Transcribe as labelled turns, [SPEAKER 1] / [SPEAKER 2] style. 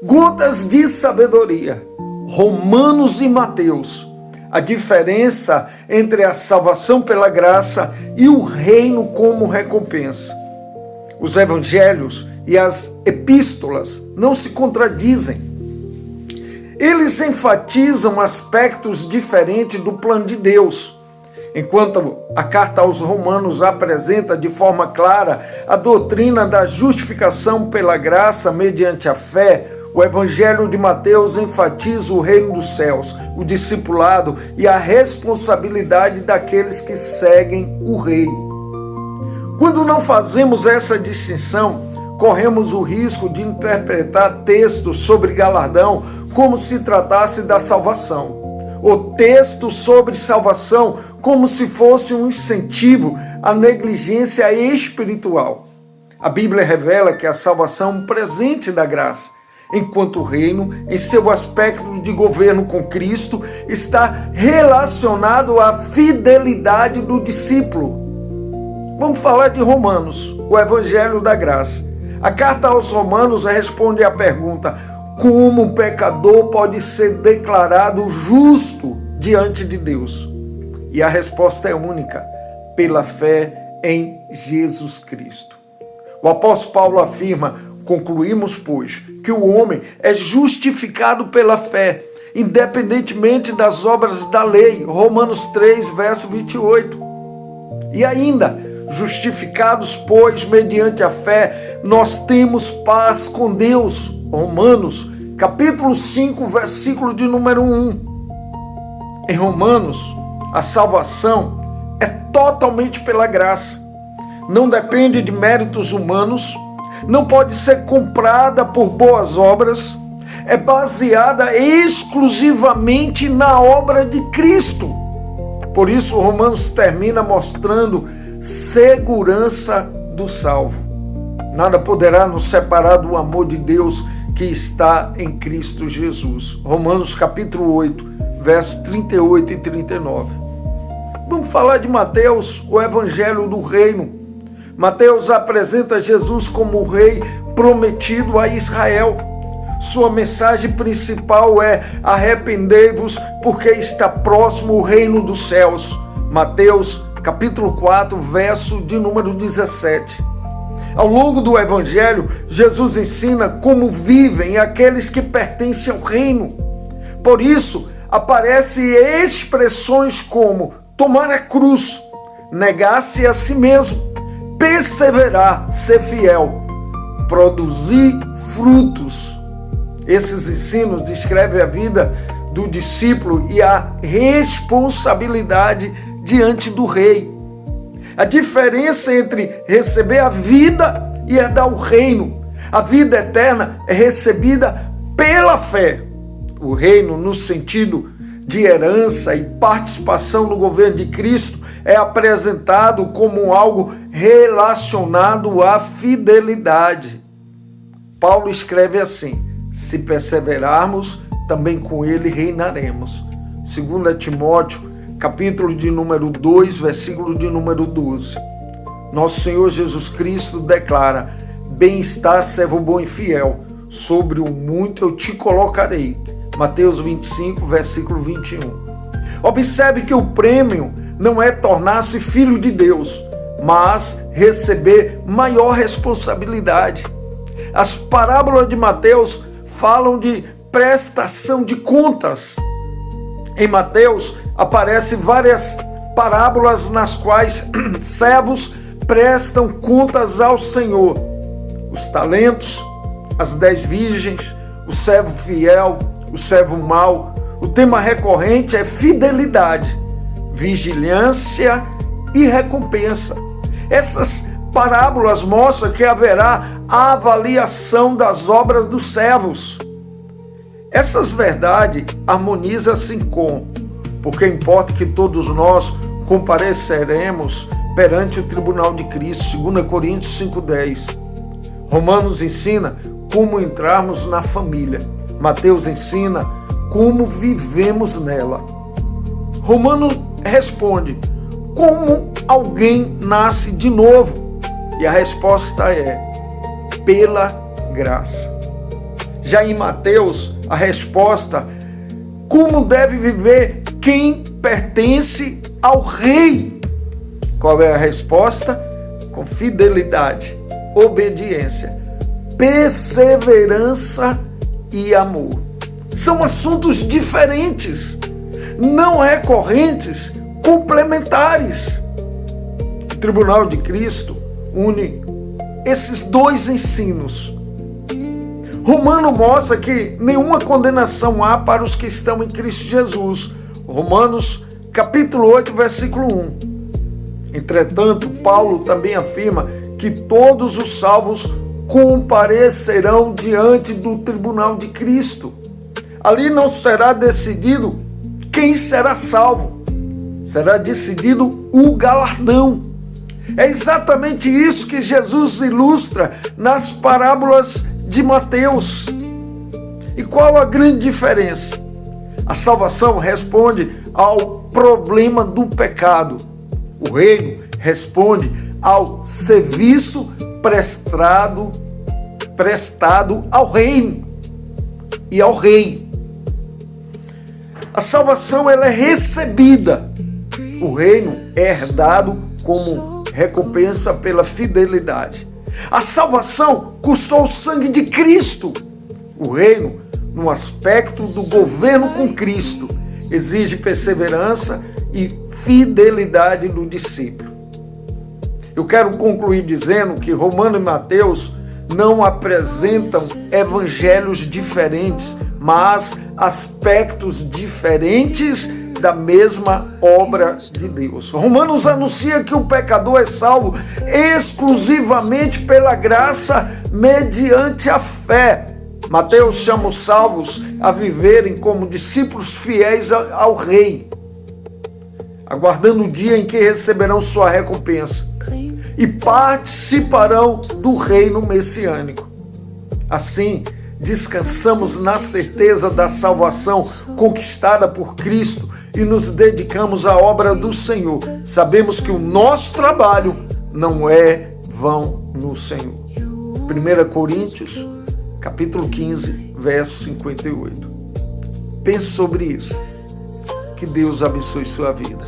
[SPEAKER 1] Gotas de sabedoria. Romanos e Mateus. A diferença entre a salvação pela graça e o reino como recompensa. Os evangelhos e as epístolas não se contradizem. Eles enfatizam aspectos diferentes do plano de Deus. Enquanto a carta aos Romanos apresenta de forma clara a doutrina da justificação pela graça mediante a fé, o Evangelho de Mateus enfatiza o reino dos céus, o discipulado e a responsabilidade daqueles que seguem o Rei. Quando não fazemos essa distinção, corremos o risco de interpretar textos sobre galardão como se tratasse da salvação. O texto sobre salvação como se fosse um incentivo à negligência espiritual. A Bíblia revela que a salvação é um presente da graça, enquanto o reino, em seu aspecto de governo com Cristo, está relacionado à fidelidade do discípulo. Vamos falar de Romanos, o Evangelho da Graça. A carta aos Romanos responde à pergunta: como um pecador pode ser declarado justo diante de Deus? E a resposta é única: pela fé em Jesus Cristo. O apóstolo Paulo afirma: concluímos, pois, que o homem é justificado pela fé, independentemente das obras da lei. Romanos 3, verso 28. E ainda, justificados, pois, mediante a fé, nós temos paz com Deus. Romanos, capítulo 5, versículo de número 1. Em Romanos, a salvação é totalmente pela graça. Não depende de méritos humanos, não pode ser comprada por boas obras, é baseada exclusivamente na obra de Cristo. Por isso, Romanos termina mostrando segurança do salvo. Nada poderá nos separar do amor de Deus que está em Cristo Jesus. Romanos capítulo 8, versos 38 e 39. Vamos falar de Mateus, o Evangelho do Reino. Mateus apresenta Jesus como o rei prometido a Israel. Sua mensagem principal é: arrependei-vos, porque está próximo o reino dos céus. Mateus capítulo 4, verso de número 17. Ao longo do Evangelho, Jesus ensina como vivem aqueles que pertencem ao reino. Por isso, aparecem expressões como tomar a cruz, negar-se a si mesmo, perseverar, ser fiel, produzir frutos. Esses ensinos descrevem a vida do discípulo e a responsabilidade diante do rei. A diferença entre receber a vida e herdar o reino. A vida eterna é recebida pela fé. O reino, no sentido de herança e participação no governo de Cristo, é apresentado como algo relacionado à fidelidade. Paulo escreve assim: se perseverarmos, também com ele reinaremos. 2 Timóteo, capítulo de número 2, versículo de número 12. Nosso Senhor Jesus Cristo declara: bem está, servo bom e fiel, sobre o muito eu te colocarei. Mateus 25, versículo 21. Observe que o prêmio não é tornar-se filho de Deus, mas receber maior responsabilidade. As parábolas de Mateus falam de prestação de contas. Em Mateus aparecem várias parábolas nas quais servos prestam contas ao Senhor. Os talentos, as 10 virgens, o servo fiel, o servo mau. O tema recorrente é fidelidade, vigilância e recompensa. Essas parábolas mostram que haverá a avaliação das obras dos servos. Essas verdades harmonizam-se com: porque importa que todos nós compareceremos perante o tribunal de Cristo, 2 Coríntios 5,10. Romanos ensina como entrarmos na família. Mateus ensina como vivemos nela. Romanos responde: como alguém nasce de novo? E a resposta é: pela graça. Já em Mateus, a resposta: como deve viver quem pertence ao rei? Qual é a resposta? Com fidelidade, obediência, perseverança e amor. São assuntos diferentes, não recorrentes, complementares. O Tribunal de Cristo une esses dois ensinos. Romano mostra que nenhuma condenação há para os que estão em Cristo Jesus. Romanos capítulo 8, versículo 1. Entretanto, Paulo também afirma que todos os salvos comparecerão diante do tribunal de Cristo. Ali não será decidido quem será salvo, será decidido o galardão. É exatamente isso que Jesus ilustra nas parábolas de Mateus. E qual a grande diferença? A salvação responde ao problema do pecado. O reino responde ao serviço prestado ao reino e ao rei. A salvação ela é recebida. O reino é herdado como recompensa pela fidelidade. A salvação custou o sangue de Cristo. O reino, no aspecto do governo com Cristo, exige perseverança e fidelidade do discípulo. Eu quero concluir dizendo que Romano e Mateus não apresentam evangelhos diferentes, mas aspectos diferentes da mesma obra de Deus. Romanos anuncia que o pecador é salvo exclusivamente pela graça mediante a fé. Mateus chama os salvos a viverem como discípulos fiéis ao rei, aguardando o dia em que receberão sua recompensa e participarão do reino messiânico. Assim, descansamos na certeza da salvação conquistada por Cristo e nos dedicamos à obra do Senhor. Sabemos que o nosso trabalho não é vão no Senhor. 1 Coríntios, capítulo 15, verso 58. Pense sobre isso. Que Deus abençoe sua vida.